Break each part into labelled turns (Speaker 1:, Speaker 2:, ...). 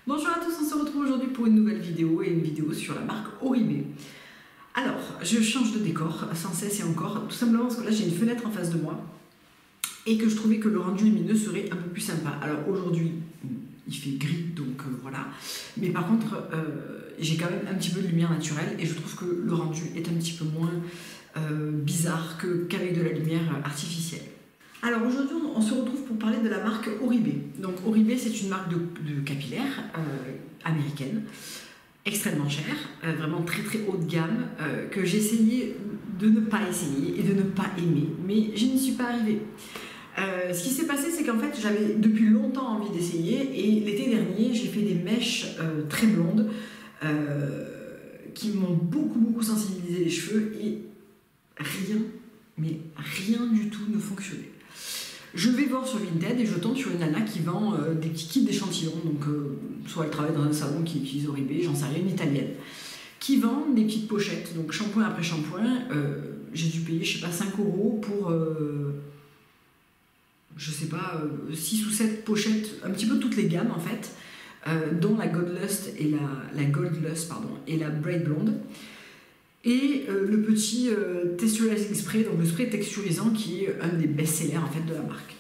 Speaker 1: Bonjour à tous, on se retrouve aujourd'hui pour une nouvelle vidéo et une vidéo sur la marque Oribe. Alors, je change de décor sans cesse et encore, tout simplement parce que là j'ai une fenêtre en face de moi et que je trouvais que le rendu lumineux serait un peu plus sympa. Alors aujourd'hui, il fait gris, donc voilà. Mais par contre, j'ai quand même un petit peu de lumière naturelle et je trouve que le rendu est un petit peu moins bizarre qu'avec de la lumière artificielle. Alors aujourd'hui, on se retrouve pour parler de la marque Oribe. Donc Oribe, c'est une marque de capillaire américaine, extrêmement chère, vraiment très très haut de gamme, que j'ai essayé de ne pas essayer et de ne pas aimer, mais je n'y suis pas arrivée. Ce qui s'est passé, c'est qu'en fait, j'avais depuis longtemps envie d'essayer et l'été dernier, j'ai fait des mèches très blondes qui m'ont beaucoup sensibilisé les cheveux et rien, mais rien du tout ne fonctionnait. Je vais voir sur Vinted et je tombe sur une nana qui vend des petits kits d'échantillons, donc soit elle travaille dans un salon qui utilise Oribe, j'en sais rien, une italienne, qui vend des petites pochettes, donc shampoing après shampoing. J'ai dû payer, je sais pas, 5 € pour, je sais pas, 6 ou 7 pochettes, un petit peu toutes les gammes en fait, dont la Gold Lust et la Gold Lust, pardon, et la Braid Blonde. Et le petit texturizing spray, donc le spray texturisant qui est un des best-sellers en fait de la marque.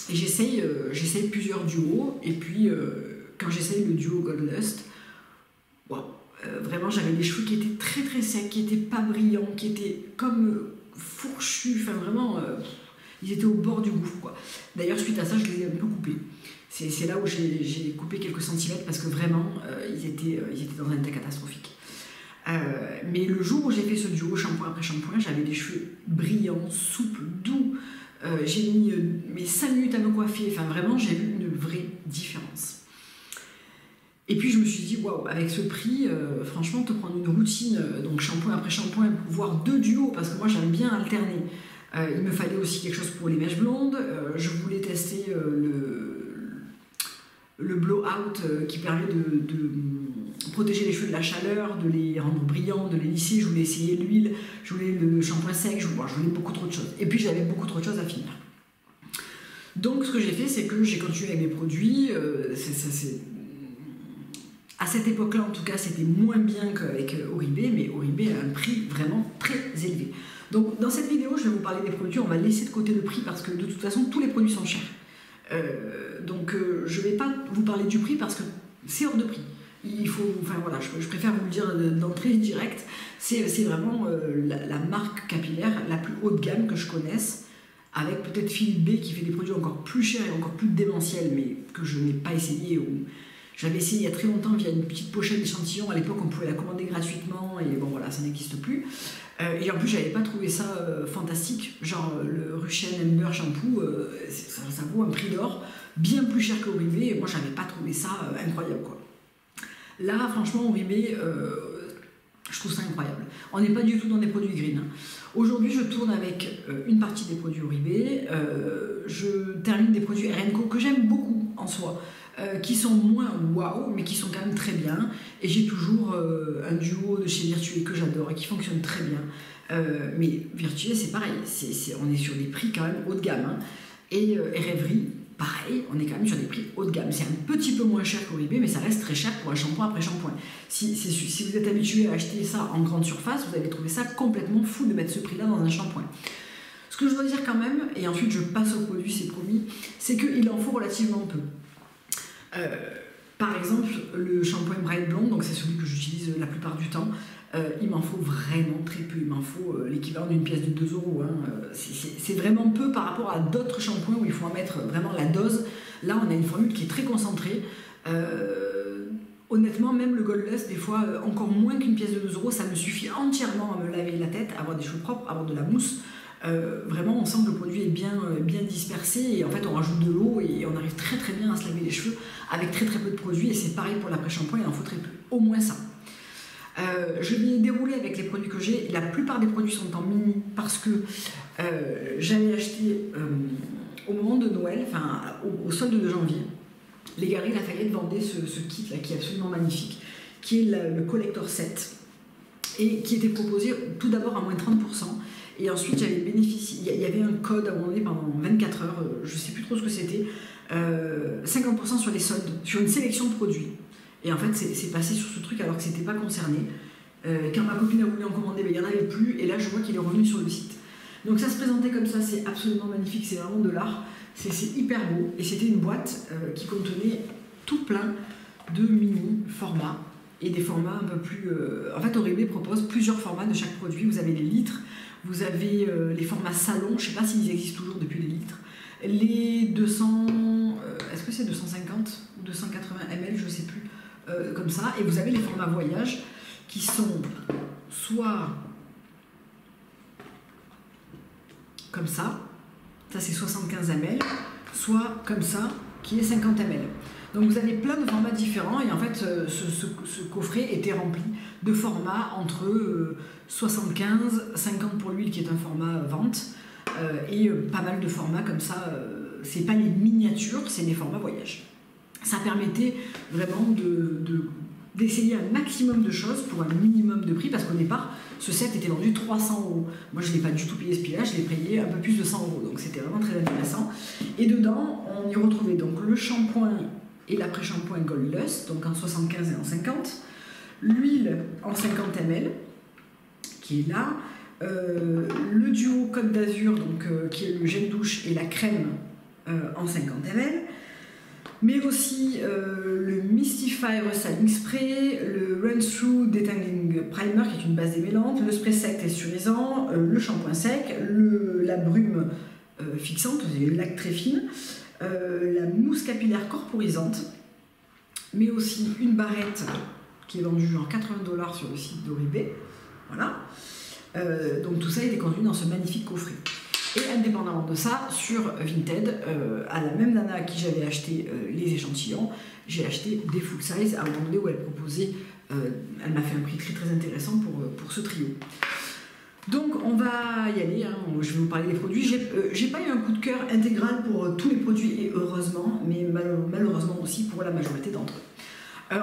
Speaker 1: Et j'essaye plusieurs duos, et puis quand j'essaye le duo Gold Lust, wow, vraiment j'avais des cheveux qui étaient très secs, qui n'étaient pas brillants, qui étaient comme fourchus, enfin vraiment, ils étaient au bord du gouffre quoi. D'ailleurs suite à ça je les ai un peu coupés. C'est là où j'ai coupé quelques centimètres parce que vraiment ils étaient dans un état catastrophique. Mais le jour où j'ai fait ce duo shampoing après shampoing, j'avais des cheveux brillants, souples, doux. J'ai mis mes 5 minutes à me coiffer. Enfin, vraiment, j'ai vu une vraie différence. Et puis, je me suis dit, waouh, avec ce prix, franchement, te prendre une routine, donc shampoing après shampoing, voire 2 duos, parce que moi, j'aime bien alterner. Il me fallait aussi quelque chose pour les mèches blondes. Je voulais tester le blowout qui permet de protéger les cheveux de la chaleur, de les rendre brillants, de les lisser. Je voulais essayer l'huile, je voulais le shampoing sec, je voulais beaucoup trop de choses. Et puis j'avais beaucoup trop de choses à finir. Donc ce que j'ai fait, c'est que j'ai continué avec mes produits. À cette époque-là, en tout cas, c'était moins bien qu'avec Oribe, mais Oribe a un prix vraiment très élevé. Donc dans cette vidéo, je vais vous parler des produits. On va laisser de côté le prix parce que de toute façon, tous les produits sont chers. Donc je ne vais pas vous parler du prix parce que c'est hors de prix. Il faut, enfin voilà, je préfère vous le dire d'entrée directe, c'est vraiment la marque capillaire la plus haut de gamme que je connaisse, avec peut-être Philippe B qui fait des produits encore plus chers et encore plus démentiels, mais que je n'ai pas essayé, ou j'avais essayé il y a très longtemps via une petite pochette d'échantillons. À l'époque on pouvait la commander gratuitement et bon voilà, ça n'existe plus. Et en plus j'avais pas trouvé ça fantastique, genre le Ruchen Amber shampoo, ça vaut un prix d'or, bien plus cher qu'Oribe, et moi j'avais pas trouvé ça incroyable quoi. Là, franchement, Oribe, je trouve ça incroyable. On n'est pas du tout dans des produits green. Aujourd'hui, je tourne avec une partie des produits Oribe. Je termine des produits RNCO que j'aime beaucoup en soi, qui sont moins waouh, mais qui sont quand même très bien. Et j'ai toujours un duo de chez Virtué que j'adore et qui fonctionne très bien. Mais Virtué, c'est pareil. On est sur des prix quand même haut de gamme. Hein. Et Rêverie, pareil, on est quand même sur des prix haut de gamme. C'est un petit peu moins cher qu'Oribe, mais ça reste très cher pour un shampoing après shampoing. Si vous êtes habitué à acheter ça en grande surface, vous allez trouver ça complètement fou de mettre ce prix-là dans un shampoing. Ce que je dois dire quand même, et ensuite je passe au produit, c'est promis, c'est qu'il en faut relativement peu. Par exemple, le shampoing Braid Blonde, donc c'est celui que j'utilise la plupart du temps, il m'en faut vraiment très peu. Il m'en faut l'équivalent d'une pièce de 2 €. Hein. C'est vraiment peu par rapport à d'autres shampoings où il faut en mettre vraiment la dose. Là, on a une formule qui est très concentrée. Honnêtement, même le Gold Lust, des fois, encore moins qu'une pièce de 2 €, ça me suffit entièrement à me laver la tête, à avoir des cheveux propres, à avoir de la mousse. Vraiment, on sent que le produit est bien dispersé et en fait, on rajoute de l'eau et on arrive très bien à se laver les cheveux avec très peu de produits. Et c'est pareil pour l'après-shampoing, il en faut très peu, au moins ça. Je vais dérouler avec les produits que j'ai. La plupart des produits sont en mini parce que j'avais acheté au moment de Noël, enfin au solde de janvier, les Galeries Lafayette vendaient ce kit là qui est absolument magnifique, qui est le Collector Set et qui était proposé tout d'abord à moins 30%. Et ensuite, j'avais bénéficié, il y avait un code à un moment donné pendant 24 heures, je ne sais plus trop ce que c'était, 50% sur les soldes, sur une sélection de produits. Et en fait, c'est passé sur ce truc alors que c'était pas concerné. Quand ma copine a voulu en commander, il n'y en avait plus, et là, je vois qu'il est revenu sur le site. Donc ça se présentait comme ça, c'est absolument magnifique, c'est vraiment de l'art, c'est hyper beau. Et c'était une boîte qui contenait tout plein de mini formats et des formats un peu plus... En fait, Oribe propose plusieurs formats de chaque produit. Vous avez les litres, vous avez les formats salon, je ne sais pas s'ils existent toujours depuis les litres, les 200... est-ce que c'est 250 ou 280 ml, je ne sais plus, comme ça. Et vous avez les formats voyage qui sont soit comme ça c'est 75 ml, soit comme ça, qui est 50 ml. Donc vous avez plein de formats différents et en fait ce coffret était rempli de formats entre 75, 50 pour l'huile qui est un format vente et pas mal de formats comme ça, c'est pas les miniatures, c'est les formats voyage. Ça permettait vraiment d'essayer un maximum de choses pour un minimum de prix parce qu'au départ ce set était vendu 300 €. Moi je ne l'ai pas du tout payé ce prix-là, je l'ai payé un peu plus de 100 €, donc c'était vraiment très intéressant. Et dedans on y retrouvait donc le shampoing et l'après-shampoing Gold Lust, donc en 75 et en 50, l'huile en 50 ml qui est là, le duo Côte d'Azur donc qui est le gel douche et la crème en 50 ml, mais aussi le Mystify Restyling Spray, le Run Through Detangling Primer qui est une base démêlante, le spray sec texturisant, le shampoing sec, la brume fixante, une laque très fine, la mousse capillaire corporisante, mais aussi une barrette qui est vendue genre 80 $ sur le site d'Oribe. Voilà. Donc tout ça était contenu dans ce magnifique coffret. Et indépendamment de ça, sur Vinted, à la même nana à qui j'avais acheté les échantillons, j'ai acheté des full size à un moment donné où elle proposait, elle m'a fait un prix très très intéressant pour ce trio. Donc on va y aller, hein, je vais vous parler des produits. J'ai pas eu un coup de cœur intégral pour tous les produits et heureusement, mais malheureusement aussi pour la majorité d'entre eux.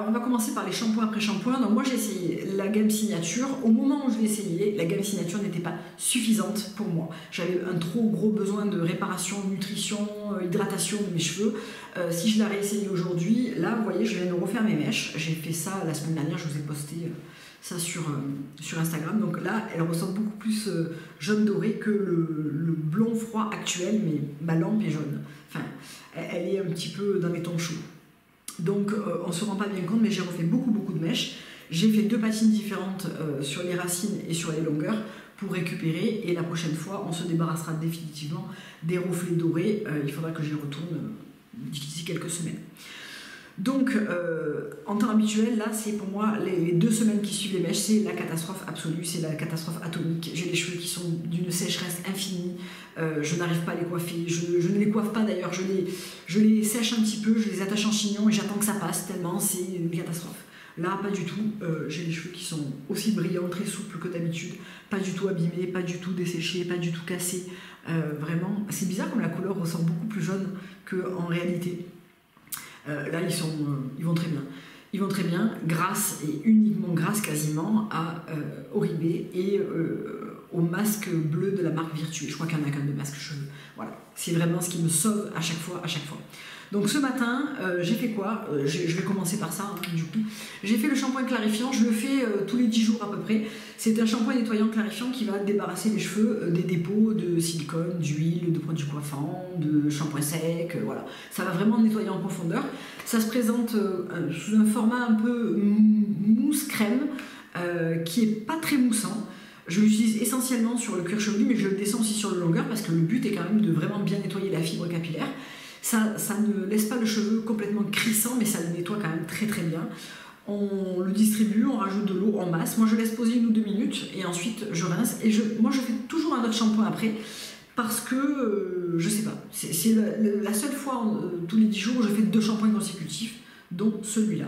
Speaker 1: On va commencer par les shampoings après shampoing. Donc moi j'ai essayé la gamme signature. Au moment où je l'ai essayé, la gamme signature n'était pas suffisante pour moi. J'avais un trop gros besoin de réparation, nutrition, hydratation de mes cheveux. Si je la réessaye aujourd'hui, là vous voyez je viens de refaire mes mèches. J'ai fait ça la semaine dernière, je vous ai posté ça sur Instagram. Donc là elle ressemble beaucoup plus jaune doré que le blond froid actuel, mais ma lampe est jaune. Enfin, elle est un petit peu dans les tons chauds. Donc on ne se rend pas bien compte, mais j'ai refait beaucoup de mèches. J'ai fait 2 patines différentes sur les racines et sur les longueurs pour récupérer. Et la prochaine fois, on se débarrassera définitivement des reflets dorés. Il faudra que j'y retourne d'ici quelques semaines. Donc en temps habituel, là c'est pour moi les 2 semaines qui suivent les mèches, c'est la catastrophe absolue, c'est la catastrophe atomique. J'ai les cheveux qui sont d'une sécheresse infinie, je n'arrive pas à les coiffer, je ne les coiffe pas d'ailleurs, je les sèche un petit peu, je les attache en chignon et j'attends que ça passe tellement c'est une catastrophe. Là pas du tout, j'ai les cheveux qui sont aussi brillants, très souples que d'habitude, pas du tout abîmés, pas du tout desséchés, pas du tout cassés. Vraiment, c'est bizarre comme la couleur ressort beaucoup plus jaune qu'en réalité. Là, ils vont très bien. Ils vont très bien grâce, et uniquement grâce quasiment, à Oribe et au masque bleu de la marque Virtue. Je crois qu'il y en a qu'un de masque cheveux. Voilà, c'est vraiment ce qui me sauve à chaque fois. Donc ce matin, j'ai fait quoi? Je vais commencer par ça, hein, du coup. J'ai fait le shampoing clarifiant, je le fais tous les 10 jours à peu près. C'est un shampoing nettoyant clarifiant qui va débarrasser les cheveux des dépôts de silicone, d'huile, de produits coiffants, de shampoing sec, voilà. Ça va vraiment nettoyer en profondeur. Ça se présente sous un format un peu mousse crème, qui est pas très moussant. Je l'utilise essentiellement sur le cuir chevelu, mais je le descends aussi sur le longueur parce que le but est quand même de vraiment bien nettoyer la fibre capillaire. Ça ne laisse pas le cheveu complètement crissant, mais ça le nettoie quand même très très bien. On le distribue, on rajoute de l'eau en masse. Moi je laisse poser 1 ou 2 minutes et ensuite je rince. Et moi je fais toujours un autre shampoing après parce que je sais pas. C'est la seule fois tous les 10 jours où je fais 2 shampoings consécutifs, dont celui-là.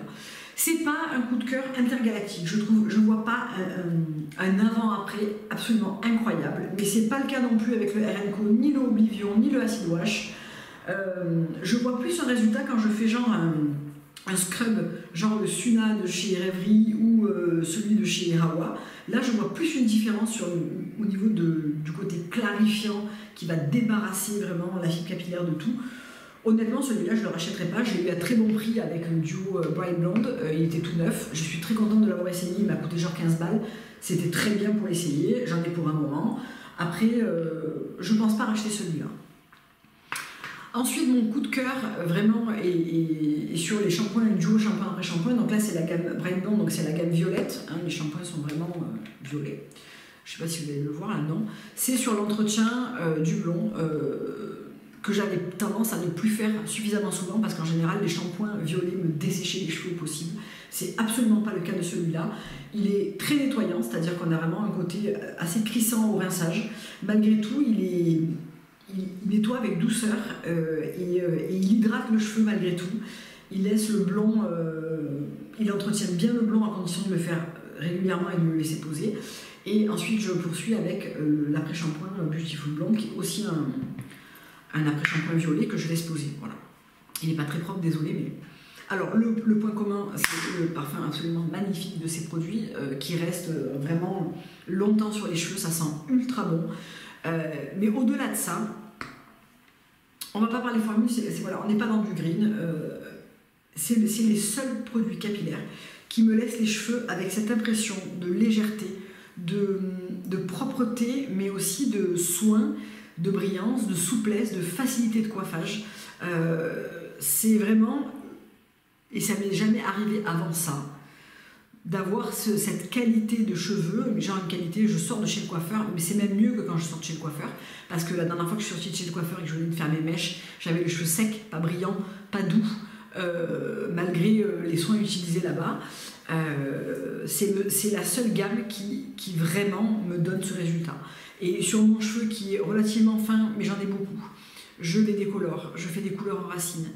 Speaker 1: C'est pas un coup de cœur intergalactique, je vois pas un avant-après absolument incroyable, mais c'est pas le cas non plus avec le RNCO, ni le Oblivion, ni le Acid Wash. Je vois plus un résultat quand je fais genre un scrub genre le Suna de chez Rêverie ou celui de chez Hawa. Là, je vois plus une différence au niveau du côté clarifiant qui va débarrasser vraiment la fibre capillaire de tout. Honnêtement, celui-là, je ne le rachèterai pas. Je l'ai eu à très bon prix avec le duo Bright Blonde. Il était tout neuf. Je suis très contente de l'avoir essayé. Il m'a coûté genre 15 balles. C'était très bien pour l'essayer. J'en ai pour un moment. Après, je ne pense pas racheter celui-là. Ensuite, mon coup de cœur, vraiment, est sur les shampoings duo shampoing après shampoing. Donc là, c'est la gamme Bright Blonde, donc c'est la gamme violette. Hein, les shampoings sont vraiment violets. Je ne sais pas si vous allez le voir là, non. C'est sur l'entretien du blond que j'avais tendance à ne plus faire suffisamment souvent parce qu'en général, les shampoings violets me desséchaient les cheveux au possible. C'est absolument pas le cas de celui-là. Il est très nettoyant, c'est-à-dire qu'on a vraiment un côté assez crissant au rinçage. Malgré tout, il nettoie avec douceur et il hydrate le cheveu malgré tout. Il laisse le blond, il entretient bien le blond à condition de le faire régulièrement et de le laisser poser. Et ensuite, je poursuis avec l'après-shampoing Beautiful Blonde, qui est aussi un après-shampoing violet que je laisse poser. Voilà. Il n'est pas très propre, désolé, mais... Alors, le point commun, c'est le parfum absolument magnifique de ces produits qui reste vraiment longtemps sur les cheveux, ça sent ultra bon. Mais au-delà de ça, on ne va pas parler formule, voilà, on n'est pas dans du green. C'est les seuls produits capillaires qui me laissent les cheveux avec cette impression de légèreté, de propreté, mais aussi de soin, de brillance, de souplesse, de facilité de coiffage. C'est vraiment, et ça m'est jamais arrivé avant ça, d'avoir cette qualité de cheveux, genre une qualité, je sors de chez le coiffeur, mais c'est même mieux que quand je sors de chez le coiffeur, parce que la dernière fois que je suis sortie de chez le coiffeur et que je venais de faire mes mèches, j'avais les cheveux secs, pas brillants, pas doux, malgré les soins utilisés là-bas. C'est la seule gamme qui vraiment me donne ce résultat. Et sur mon cheveu qui est relativement fin, mais j'en ai beaucoup, je les décolore, je fais des couleurs en racines,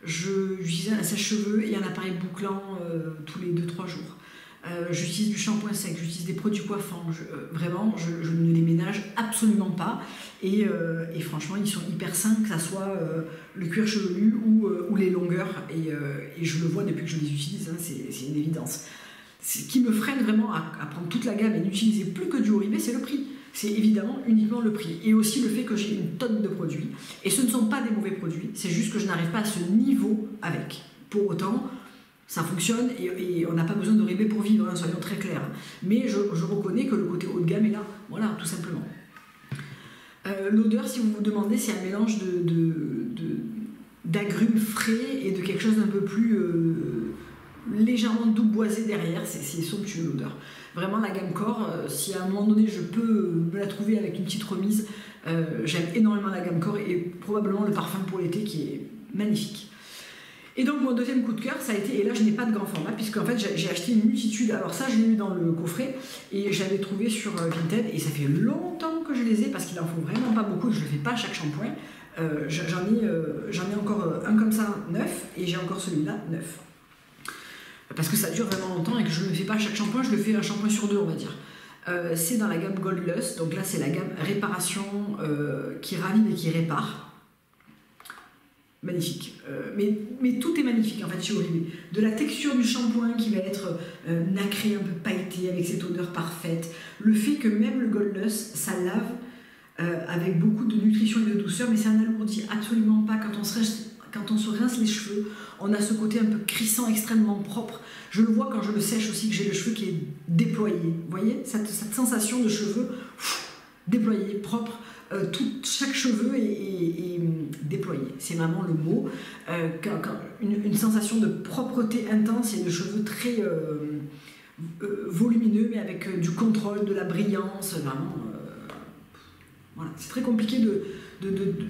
Speaker 1: j'utilise un sèche-cheveux et un appareil bouclant tous les 2-3 jours. J'utilise du shampoing sec, j'utilise des produits coiffants, vraiment, je ne les ménage absolument pas. Et franchement, ils sont hyper sains, que ce soit le cuir chevelu ou les longueurs. Et je le vois depuis que je les utilise, hein, c'est une évidence. Ce qui me freine vraiment à prendre toute la gamme et n'utiliser plus que du Oribe, c'est le prix. C'est évidemment uniquement le prix. Et aussi le fait que j'ai une tonne de produits. Et ce ne sont pas des mauvais produits, c'est juste que je n'arrive pas à ce niveau avec. Pour autant, ça fonctionne et on n'a pas besoin de Oribe pour vivre, hein, soyons très clairs. Mais je reconnais que le côté haut de gamme est là, voilà, tout simplement. L'odeur, si vous vous demandez, c'est un mélange d'agrumes frais et de quelque chose d'un peu plus légèrement doux boisé derrière. C'est somptueux l'odeur. Vraiment la gamme Core, si à un moment donné je peux me la trouver avec une petite remise, j'aime énormément la gamme Core et probablement le parfum pour l'été qui est magnifique. Et donc mon deuxième coup de cœur, ça a été, et là je n'ai pas de grand format, puisque en fait j'ai acheté une multitude, alors ça je l'ai eu dans le coffret, et j'avais trouvé sur Vinted, et ça fait longtemps que je les ai, parce qu'il en faut vraiment pas beaucoup, et je ne le fais pas à chaque shampoing. J'en ai encore un comme ça, neuf, et j'ai encore celui-là, neuf. Parce que ça dure vraiment longtemps, et que je ne le fais pas à chaque shampoing, je le fais un shampoing sur deux, on va dire. C'est dans la gamme Gold Lust, donc là c'est la gamme réparation qui ravive et qui répare. Magnifique, mais tout est magnifique en fait chez Oribe. De la texture du shampoing qui va être nacré, un peu pailleté, avec cette odeur parfaite. Le fait que même le Gold Lust, ça lave avec beaucoup de nutrition et de douceur, mais ça n'alourdit absolument pas. Quand on se rince les cheveux, on a ce côté un peu crissant, extrêmement propre. Je le vois quand je le sèche aussi, que j'ai le cheveu qui est déployé. Vous voyez, cette sensation de cheveux déployés, propres. Chaque cheveu est déployé, c'est vraiment le mot. Une sensation de propreté intense et de cheveux très volumineux, mais avec du contrôle, de la brillance, vraiment. Voilà, c'est très compliqué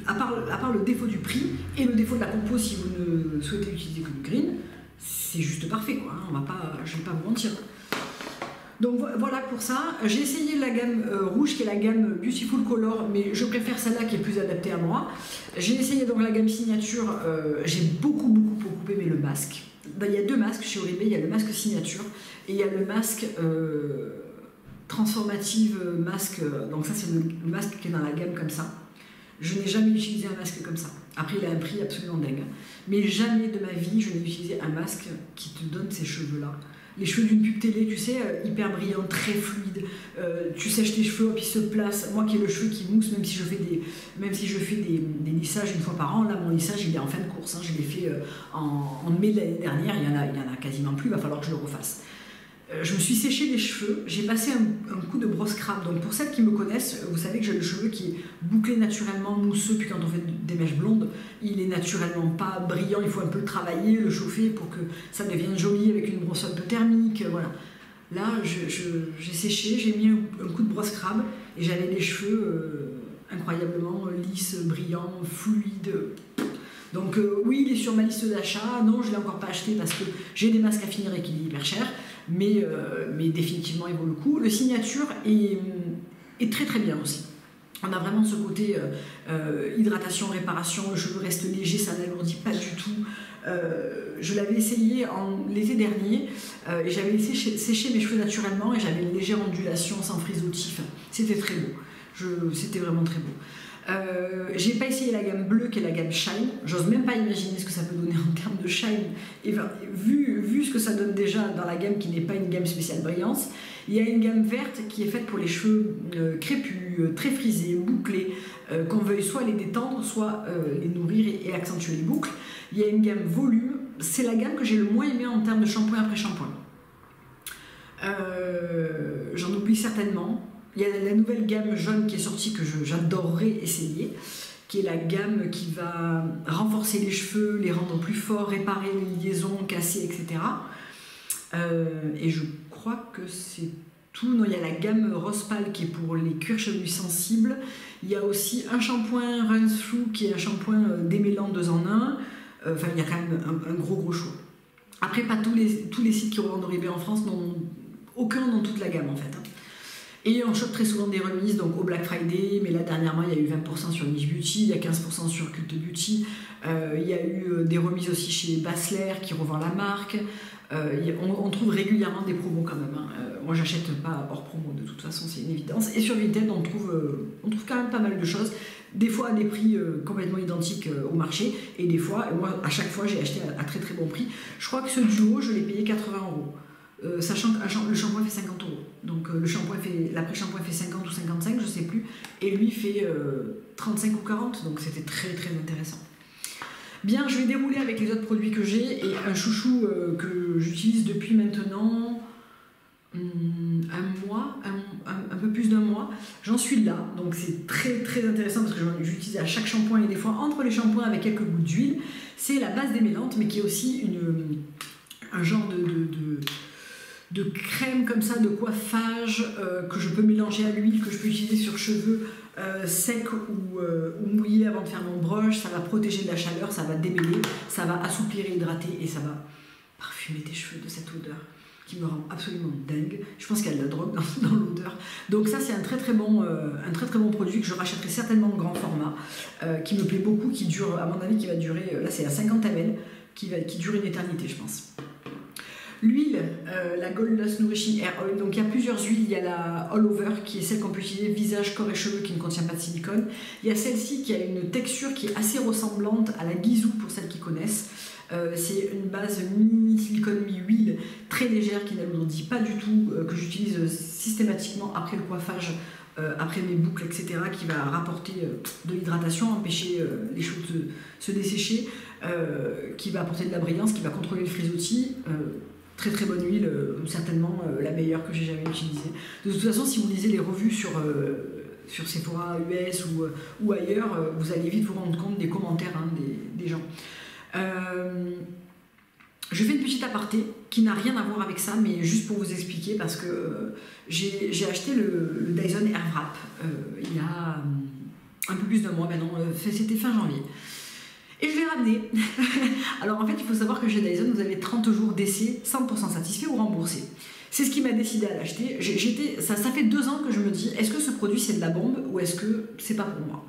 Speaker 1: à part le défaut du prix et le défaut de la compo si vous ne souhaitez utiliser que du green, c'est juste parfait, quoi. Hein, je ne vais pas vous mentir. Donc voilà pour ça. J'ai essayé la gamme rouge qui est la gamme Beautiful Color, mais je préfère celle-là qui est plus adaptée à moi. J'ai essayé donc la gamme signature, j'ai beaucoup aimé le masque. Ben, il y a deux masques chez Oribe, il y a le masque signature et il y a le masque transformative masque. Donc ça c'est le masque qui est dans la gamme comme ça. Je n'ai jamais utilisé un masque comme ça. Après, il a un prix absolument dingue. Mais jamais de ma vie, je n'ai utilisé un masque qui te donne ces cheveux-là. Les cheveux d'une pub télé, tu sais, hyper brillants, très fluides. Tu sèches tes cheveux, puis ils se placent. Moi qui ai le cheveu qui mousse, même si je fais des lissages une fois par an, là, mon lissage, il est en fin de course. Hein. Je l'ai fait en mai de l'année dernière. Il y en a quasiment plus, il va falloir que je le refasse. Je me suis séché les cheveux, j'ai passé un coup de brosse crabe. Donc pour celles qui me connaissent, vous savez que j'ai le cheveu qui est bouclé naturellement, mousseux, puis quand on fait des mèches blondes, il est naturellement pas brillant, il faut un peu le travailler, le chauffer pour que ça devienne joli avec une brosse un peu thermique, voilà. Là, j'ai séché, j'ai mis un coup de brosse crabe et j'avais les cheveux incroyablement lisses, brillants, fluides. Donc oui, il est sur ma liste d'achat. Non, je ne l'ai encore pas acheté parce que j'ai des masques à finir et qu'il est hyper cher. Mais définitivement, il vaut le coup. Le signature est très très bien aussi. On a vraiment ce côté hydratation, réparation, le cheveu reste léger, ça n'alourdit pas du tout. Je l'avais essayé l'été dernier et j'avais laissé sécher mes cheveux naturellement et j'avais une légère ondulation sans frisottis. C'était très beau. C'était vraiment très beau. J'ai pas essayé la gamme bleue qui est la gamme Shine, j'ose même pas imaginer ce que ça peut donner en termes de Shine et vu ce que ça donne déjà dans la gamme qui n'est pas une gamme spéciale brillance. Il y a une gamme verte qui est faite pour les cheveux crépus, très frisés, bouclés, qu'on veuille soit les détendre, soit les nourrir et accentuer les boucles. Il y a une gamme volume, c'est la gamme que j'ai le moins aimée en termes de shampoing après shampoing. J'en oublie certainement. Il y a la nouvelle gamme jaune qui est sortie que j'adorerais essayer, qui est la gamme qui va renforcer les cheveux, les rendre plus forts, réparer les liaisons cassées, etc. Et je crois que c'est tout. Non, il y a la gamme rose pâle qui est pour les cuirs chevelus sensibles. Il y a aussi un shampoing Run Through qui est un shampoing démêlant 2 en 1. Enfin, il y a quand même un gros choix. Après, pas tous les sites qui revendent Oribe en France n'ont aucun dans toute la gamme en fait. Et on chope très souvent des remises donc au Black Friday, mais là dernièrement il y a eu 20% sur Niche Beauty, il y a 15% sur Cult Beauty, il y a eu des remises aussi chez Basler qui revend la marque. On trouve régulièrement des promos quand même. Hein. Moi j'achète pas hors promo de toute façon, c'est une évidence. Et sur Vinted on trouve quand même pas mal de choses, des fois à des prix complètement identiques au marché, et des fois, moi à chaque fois j'ai acheté à très très bon prix. Je crois que ce duo je l'ai payé 80 €. Sachant que le shampoing fait 50 €. Donc l'après-shampoing fait 50 ou 55, je sais plus, et lui fait 35 ou 40, donc c'était très très intéressant. Bien, je vais dérouler avec les autres produits que j'ai, et un chouchou que j'utilise depuis maintenant un mois, un peu plus d'1 mois. J'en suis là, donc c'est très très intéressant parce que j'utilise à chaque shampoing et des fois entre les shampoings avec quelques gouttes d'huile. C'est la base démêlante, mais qui est aussi un genre de crème comme ça, de coiffage que je peux mélanger à l'huile, que je peux utiliser sur cheveux secs ou mouillés avant de faire mon brush. Ça va protéger de la chaleur, ça va démêler, ça va assouplir et hydrater, et ça va parfumer tes cheveux de cette odeur qui me rend absolument dingue. Je pense qu'il y a de la drogue dans l'odeur. Donc ça c'est un très très bon produit que je rachèterai certainement en grand format, qui me plaît beaucoup, qui dure, à mon avis, qui va durer, là c'est à 50 ml, qui dure une éternité je pense. L'huile, la Gold Lost Nourishing Hair Oil, donc il y a plusieurs huiles. Il y a la All Over qui est celle qu'on peut utiliser visage, corps et cheveux, qui ne contient pas de silicone. Il y a celle-ci qui a une texture qui est assez ressemblante à la Ghizou pour celles qui connaissent. C'est une base mi-silicone, mi-huile, très légère, qui n'alourdit pas du tout, que j'utilise systématiquement après le coiffage, après mes boucles, etc., qui va rapporter de l'hydratation, empêcher les cheveux de se dessécher, qui va apporter de la brillance, qui va contrôler le frisottis. Très très bonne huile, certainement la meilleure que j'ai jamais utilisée. De toute façon, si vous lisez les revues sur Sephora US ou ailleurs, vous allez vite vous rendre compte des commentaires des gens. Je fais une petite aparté qui n'a rien à voir avec ça, mais juste pour vous expliquer, parce que j'ai acheté le Dyson Airwrap il y a un peu plus d'1 mois maintenant, c'était fin janvier. Et je l'ai ramené. Alors en fait, il faut savoir que chez Dyson, vous avez 30 jours d'essai, 100% satisfait ou remboursé. C'est ce qui m'a décidé à l'acheter. Ça fait 2 ans que je me dis, est-ce que ce produit c'est de la bombe ou est-ce que c'est pas pour moi?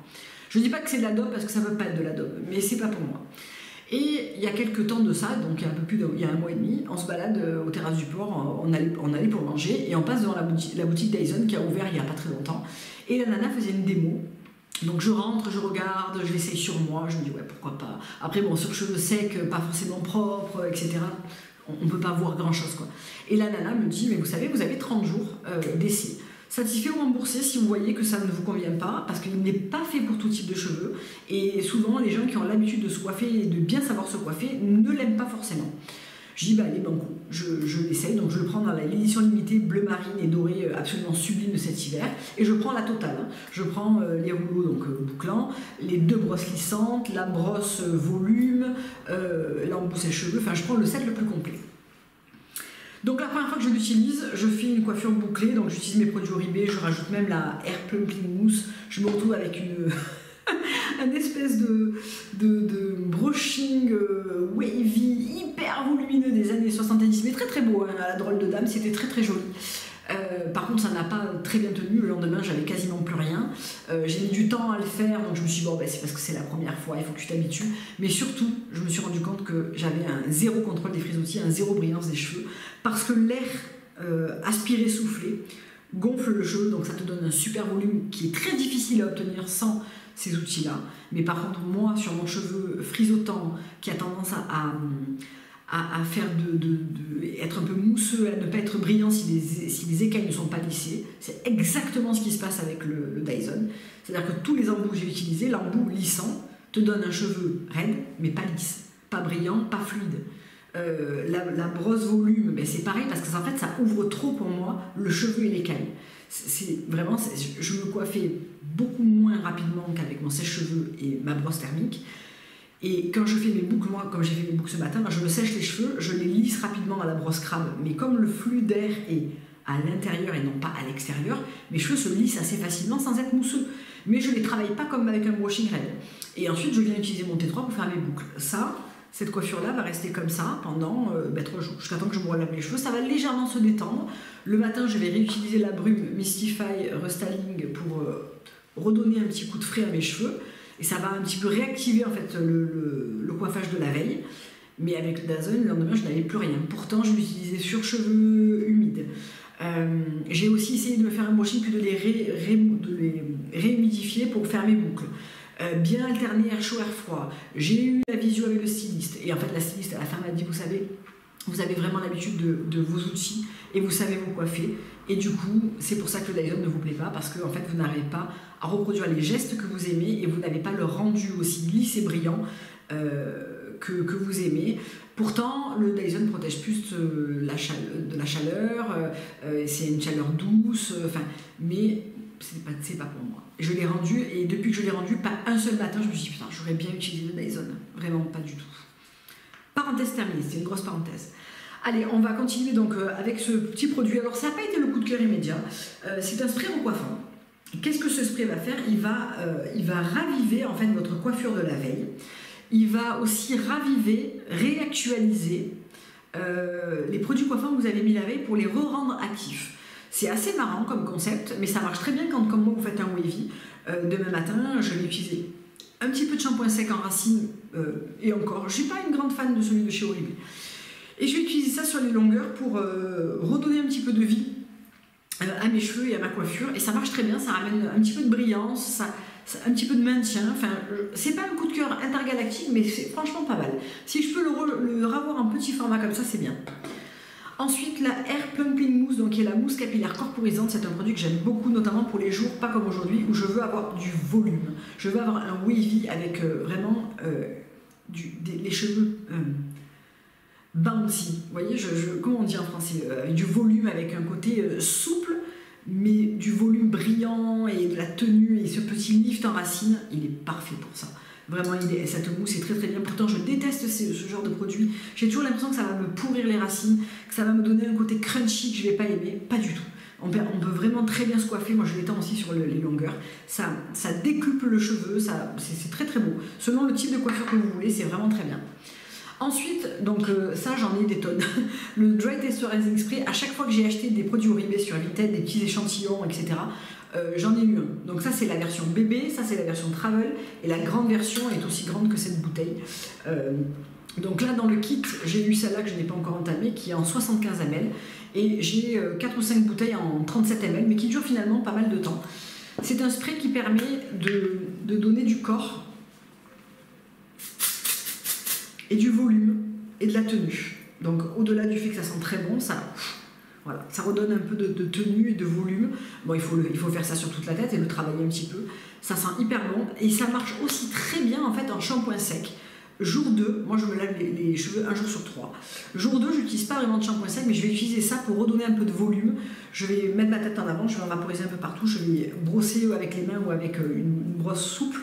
Speaker 1: Je dis pas que c'est de la dope parce que ça peut pas être de la dope, mais c'est pas pour moi. Et il y a quelques temps de ça, donc il y a 1 mois et demi, on se balade aux terrasses du port, on allait pour manger et on passe devant la boutique Dyson qui a ouvert il y a pas très longtemps. Et la nana faisait une démo Donc je rentre, je regarde, je l'essaye sur moi, je me dis ouais pourquoi pas. Après bon sur cheveux secs, pas forcément propres, etc. On ne peut pas voir grand chose quoi. Et la nana me dit mais vous savez vous avez 30 jours d'essai. Satisfait ou remboursé si vous voyez que ça ne vous convient pas, parce qu'il n'est pas fait pour tout type de cheveux. Et souvent les gens qui ont l'habitude de se coiffer et de bien savoir se coiffer ne l'aiment pas forcément. Je dis bah allez banco, je l'essaye, donc je le prends dans l'édition limitée bleu marine et doré absolument sublime de cet hiver, et je prends la totale. Je prends les rouleaux donc bouclants, les 2 brosses lissantes, la brosse volume, l'embout sèche-cheveux, enfin je prends le set le plus complet. Donc la première fois que je l'utilise, je fais une coiffure bouclée, donc j'utilise mes produits Oribe, je rajoute même la Hair Plumping Mousse, je me retrouve avec une espèce de brushing wavy, hyper volumineux des années 70, mais très très beau, hein, à la drôle de dame, c'était très très joli. Par contre ça n'a pas très bien tenu, le lendemain j'avais quasiment plus rien, j'ai mis du temps à le faire, donc je me suis dit bon ben, c'est parce que c'est la première fois, il faut que tu t'habitues, mais surtout je me suis rendu compte que j'avais un zéro contrôle des frisottis, un zéro brillance des cheveux, parce que l'air aspiré soufflé gonfle le cheveu, donc ça te donne un super volume qui est très difficile à obtenir sans ces outils là, mais par contre moi sur mon cheveu frisottant qui a tendance à faire être un peu mousseux, à ne pas être brillant si les écailles ne sont pas lissées. C'est exactement ce qui se passe avec le Dyson. C'est-à-dire que tous les embouts que j'ai utilisés, l'embout lissant te donne un cheveu raide, mais pas lisse, pas brillant, pas fluide. La brosse volume, ben c'est pareil parce que en fait ça ouvre trop pour moi le cheveu et l'écaille. Vraiment, je me coiffais beaucoup moins rapidement qu'avec mon sèche-cheveux et ma brosse thermique. Et quand je fais mes boucles, moi, comme j'ai fait mes boucles ce matin, je me sèche les cheveux, je les lisse rapidement à la brosse crabe. Mais comme le flux d'air est à l'intérieur et non pas à l'extérieur, mes cheveux se lissent assez facilement sans être mousseux. Mais je ne les travaille pas comme avec un brushing raide. Et ensuite, je viens utiliser mon T3 pour faire mes boucles. Cette coiffure-là va rester comme ça pendant 3 jours, jusqu'à temps que je me relave les cheveux. Ça va légèrement se détendre. Le matin, je vais réutiliser la brume Mystify Restyling pour redonner un petit coup de frais à mes cheveux. Et ça va un petit peu réactiver en fait le coiffage de la veille. Mais avec le Dyson, le lendemain, je n'avais plus rien. Pourtant, je l'utilisais sur cheveux humides. J'ai aussi essayé de me faire un brushing puis de les réhumidifier pour faire mes boucles. Bien alterner air chaud, air froid. J'ai eu la visio avec le styliste. Et en fait, la styliste à la fin m'a dit, vous savez, vous avez vraiment l'habitude de vos outils et vous savez vous coiffer. Et du coup, c'est pour ça que le Dyson ne vous plaît pas, parce que en fait, vous n'arrivez pas à reproduire les gestes que vous aimez et vous n'avez pas le rendu aussi lisse et brillant que vous aimez. Pourtant, le Dyson protège plus de la chaleur, c'est une chaleur douce, mais c'est pas pour moi. Je l'ai rendu et depuis que je l'ai rendu, pas un seul matin, je me suis dit putain, j'aurais bien utilisé le Dyson. Vraiment pas du tout. Parenthèse terminée, c'était une grosse parenthèse. Allez, on va continuer donc avec ce petit produit. Alors ça n'a pas été le coup de cœur immédiat, c'est un spray recoiffant. Qu'est-ce que ce spray va faire? Il va raviver en fait votre coiffure de la veille. Il va aussi raviver, réactualiser les produits coiffants que vous avez mis la veille pour les re-rendre actifs. C'est assez marrant comme concept, mais ça marche très bien quand, comme moi, vous faites un wavy. Demain matin, je vais utiliser un petit peu de shampoing sec en racine, et encore, je ne suis pas une grande fan de celui de chez Oribe. Et je vais utiliser ça sur les longueurs pour redonner un petit peu de vie à mes cheveux et à ma coiffure. Et ça marche très bien, ça ramène un petit peu de brillance, un petit peu de maintien. Enfin, c'est pas un coup de cœur intergalactique, mais c'est franchement pas mal. Si je peux le revoir en petit format comme ça, c'est bien. Ensuite, la Hair Plumping Mousse, donc qui est la mousse capillaire corporisante, c'est un produit que j'aime beaucoup, notamment pour les jours, pas comme aujourd'hui, où je veux avoir du volume. Je veux avoir un wavy avec vraiment les cheveux bouncy. Vous voyez, comment on dit en français, avec du volume, avec un côté souple, mais du volume brillant et de la tenue, et ce petit lift en racine, il est parfait pour ça. Vraiment, cette mousse est très très bien. Pourtant, je déteste ce genre de produit. J'ai toujours l'impression que ça va me pourrir les racines, que ça va me donner un côté crunchy que je ne vais pas aimer. Pas du tout. On peut vraiment très bien se coiffer. Moi, je l'étends aussi sur les longueurs. Ça décuple le cheveu. C'est très très beau. Selon le type de coiffure que vous voulez, c'est vraiment très bien. Ensuite, donc ça, j'en ai des tonnes. Le Dry Texturizing Spray, à chaque fois que j'ai acheté des produits Oribe sur Vinted, des petits échantillons, etc., j'en ai eu un. Donc ça, c'est la version bébé, ça, c'est la version travel, et la grande version est aussi grande que cette bouteille. Donc là, dans le kit, j'ai eu celle-là que je n'ai pas encore entamée, qui est en 75 ml, et j'ai 4 ou 5 bouteilles en 37 ml, mais qui dure finalement pas mal de temps. C'est un spray qui permet de donner du corps et du volume et de la tenue. Donc au-delà du fait que ça sent très bon, ça, voilà, ça redonne un peu de tenue et de volume. Bon, il faut faire ça sur toute la tête et le travailler un petit peu. Ça sent hyper bon et ça marche aussi très bien en fait en shampoing sec. Jour 2, moi je me lave les cheveux un jour sur 3. Jour 2, je n'utilise pas vraiment de shampoing sec, mais je vais utiliser ça pour redonner un peu de volume. Je vais mettre ma tête en avant, je vais en vaporiser un peu partout, je vais brosser avec les mains ou avec une brosse souple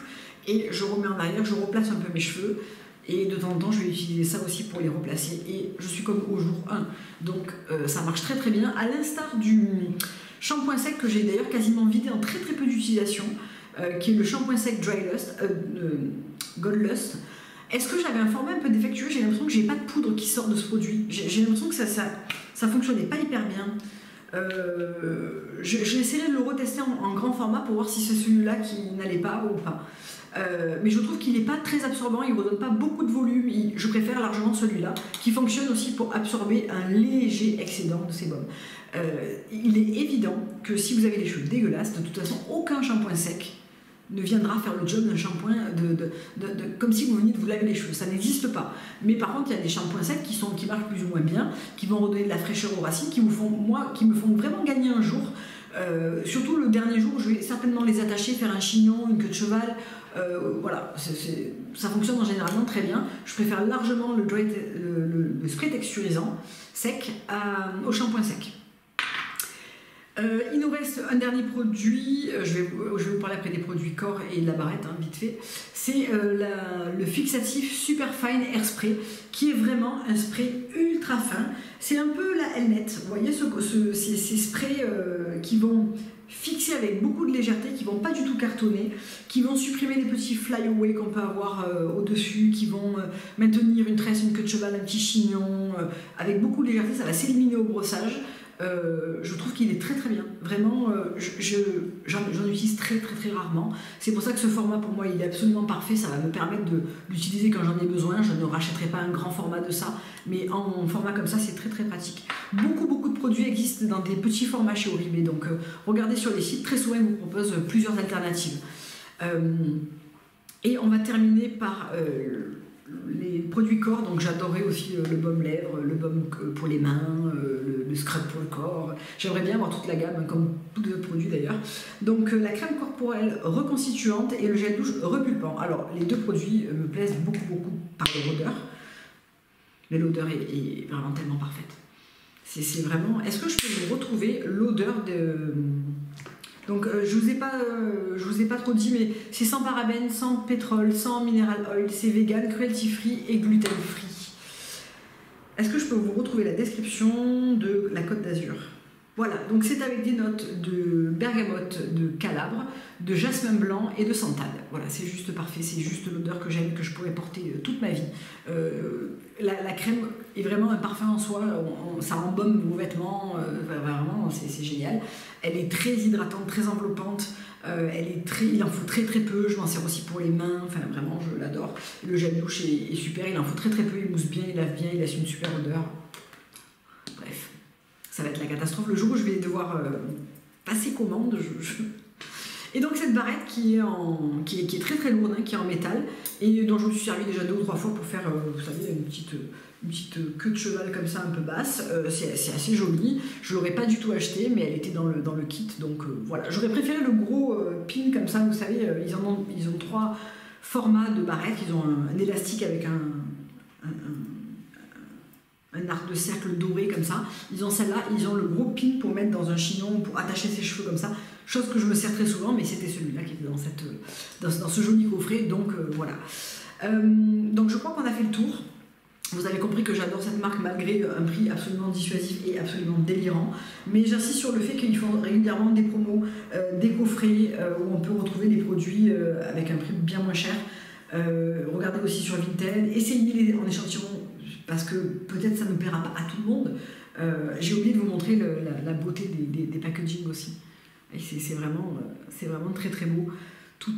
Speaker 1: et je remets en arrière, je replace un peu mes cheveux. Et de temps en temps, je vais utiliser ça aussi pour les replacer. Et je suis comme au jour 1. Donc ça marche très très bien. À l'instar du shampoing sec que j'ai d'ailleurs quasiment vidé en très très peu d'utilisation, qui est le shampoing sec Dry Lust, Gold Lust. Est-ce que j'avais un format un peu défectueux? J'ai l'impression que j'ai pas de poudre qui sort de ce produit. J'ai l'impression que ça fonctionnait pas hyper bien. J'essaierai de le retester en grand format pour voir si c'est celui-là qui n'allait pas ou pas. Mais je trouve qu'il n'est pas très absorbant, il ne redonne pas beaucoup de volume. Je préfère largement celui-là, qui fonctionne aussi pour absorber un léger excédent de sébum. Il est évident que si vous avez les cheveux dégueulasses, de toute façon, aucun shampoing sec ne viendra faire le job d'un shampoing comme si vous veniez de vous laver les cheveux. Ça n'existe pas. Mais par contre, il y a des shampoings secs qui marchent plus ou moins bien, qui vont redonner de la fraîcheur aux racines, qui me font vraiment gagner un jour. Surtout le dernier jour, je vais certainement les attacher, faire un chignon, une queue de cheval. Voilà, ça fonctionne en généralement très bien. Je préfère largement le spray texturisant sec au shampoing sec. Il nous reste un dernier produit, je vais vous parler après des produits corps et de la barrette, hein, vite fait. C'est le fixatif Super Fine Air Spray, qui est vraiment un spray ultra fin. C'est un peu la Elnet, vous voyez ces sprays qui vont fixer avec beaucoup de légèreté, qui vont pas du tout cartonner, qui vont supprimer les petits flyaway qu'on peut avoir au-dessus, qui vont maintenir une tresse, une queue de cheval, un petit chignon, avec beaucoup de légèreté, ça va s'éliminer au brossage. Je trouve qu'il est très très bien. Vraiment, j'en utilise très très très rarement. C'est pour ça que ce format pour moi il est absolument parfait. Ça va me permettre de l'utiliser quand j'en ai besoin. Je ne rachèterai pas un grand format de ça, mais en format comme ça c'est très très pratique. Beaucoup de produits existent dans des petits formats chez Oribe, donc regardez sur les sites, très souvent ils vous proposent plusieurs alternatives. Et on va terminer par les produits corps. Donc j'adorais aussi le baume lèvres, le baume pour les mains, le scrub pour le corps. J'aimerais bien avoir toute la gamme, comme tous les autres produits d'ailleurs. Donc la crème corporelle reconstituante et le gel douche repulpant. Alors les deux produits me plaisent beaucoup par leur odeur. Mais l'odeur est vraiment tellement parfaite. C'est vraiment... Est-ce que je peux vous retrouver l'odeur de... Donc je vous ai pas trop dit, mais c'est sans parabènes, sans pétrole, sans mineral oil, c'est vegan, cruelty free et gluten free. Est-ce que je peux vous retrouver la description de la Côte d'Azur? Voilà, donc c'est avec des notes de bergamote, de calabre, de jasmin blanc et de santal. Voilà, c'est juste parfait, c'est juste l'odeur que j'aime, que je pourrais porter toute ma vie. La crème est vraiment un parfum en soi, ça embaume vos vêtements, vraiment, c'est génial. Elle est très hydratante, très enveloppante, il en faut très peu, je m'en sers aussi pour les mains, enfin vraiment, je l'adore. Le gel douche est super, il en faut très peu, il mousse bien, il lave bien, il laisse une super odeur. Bref. Ça va être la catastrophe le jour où je vais devoir passer commande. Et donc cette barrette qui est très lourde, hein, qui est en métal, et dont je me suis servi déjà 2 ou 3 fois pour faire, vous savez, une petite queue de cheval comme ça, un peu basse. C'est assez joli. Je ne l'aurais pas du tout acheté, mais elle était dans le kit, donc voilà. J'aurais préféré le gros pin comme ça, vous savez, ils ont 3 formats de barrettes. Ils ont un élastique avec un arc de cercle doré comme ça. Ils ont celle-là, ils ont le gros pin pour mettre dans un chignon, pour attacher ses cheveux comme ça. Chose que je me sers très souvent, mais c'était celui-là qui était dans ce joli coffret, donc voilà. Donc je crois qu'on a fait le tour. Vous avez compris que j'adore cette marque malgré un prix absolument dissuasif et absolument délirant. Mais j'insiste sur le fait qu'ils font régulièrement des promos, des coffrets où on peut retrouver des produits avec un prix bien moins cher. Regardez aussi sur Vinted, essayez-les en échantillon, parce que peut-être ça ne plaira pas à tout le monde. J'ai oublié de vous montrer la beauté des packaging aussi. C'est vraiment très beau. Tout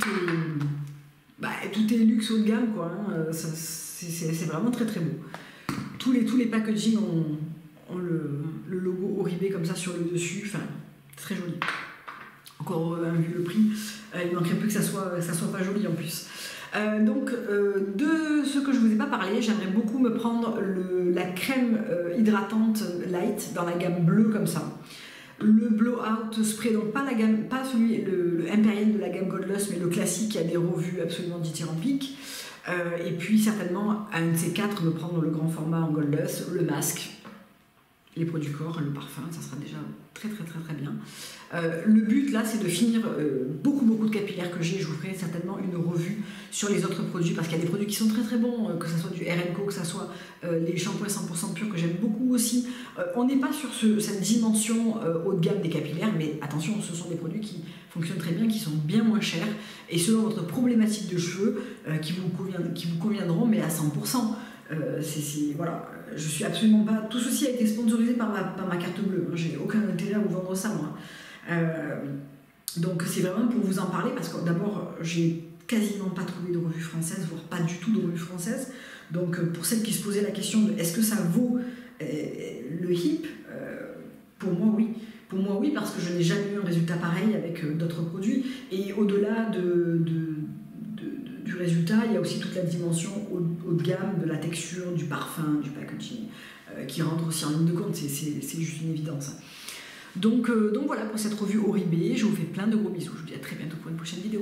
Speaker 1: est luxe haut de gamme, quoi. Hein. C'est vraiment très beau. Tous les packaging ont le logo Oribe comme ça sur le dessus. Enfin, très joli. Encore vu le prix. Il manquerait plus que ça soit pas joli en plus. De ce que je ne vous ai pas parlé, j'aimerais beaucoup me prendre la crème hydratante light dans la gamme bleue comme ça. Le blowout spray, donc pas celui, le impérial de la gamme Goldlust, mais le classique qui a des revues absolument dithyrambiques. Et puis certainement, un de ces quatre, me prendre le grand format en Goldlust, le masque, les produits corps, le parfum, ça sera déjà très bien. Le but là, c'est de finir beaucoup de capillaires que j'ai. Je vous ferai certainement une revue sur les autres produits parce qu'il y a des produits qui sont très bons, que ce soit du R&Co, que ce soit les shampoings 100% purs que j'aime beaucoup aussi. On n'est pas sur cette dimension haut de gamme des capillaires, mais attention, ce sont des produits qui fonctionnent très bien, qui sont bien moins chers et selon votre problématique de cheveux, qui vous conviendront, mais à 100%. Voilà, je suis absolument pas. Tout ceci a été sponsorisé par ma carte bleue. J'ai aucun intérêt à vous vendre ça, moi. Donc c'est vraiment pour vous en parler parce que d'abord, j'ai quasiment pas trouvé de revue française, voire pas du tout de revue française. Donc pour celles qui se posaient la question de est-ce que ça vaut le HIP, pour moi oui. Pour moi oui, parce que je n'ai jamais eu un résultat pareil avec d'autres produits. Et au-delà du résultat, il y a aussi toute la dimension haut de gamme de la texture, du parfum, du packaging, qui rentre aussi en ligne de compte, c'est juste une évidence. Donc voilà pour cette revue Oribe, je vous fais plein de gros bisous, je vous dis à très bientôt pour une prochaine vidéo.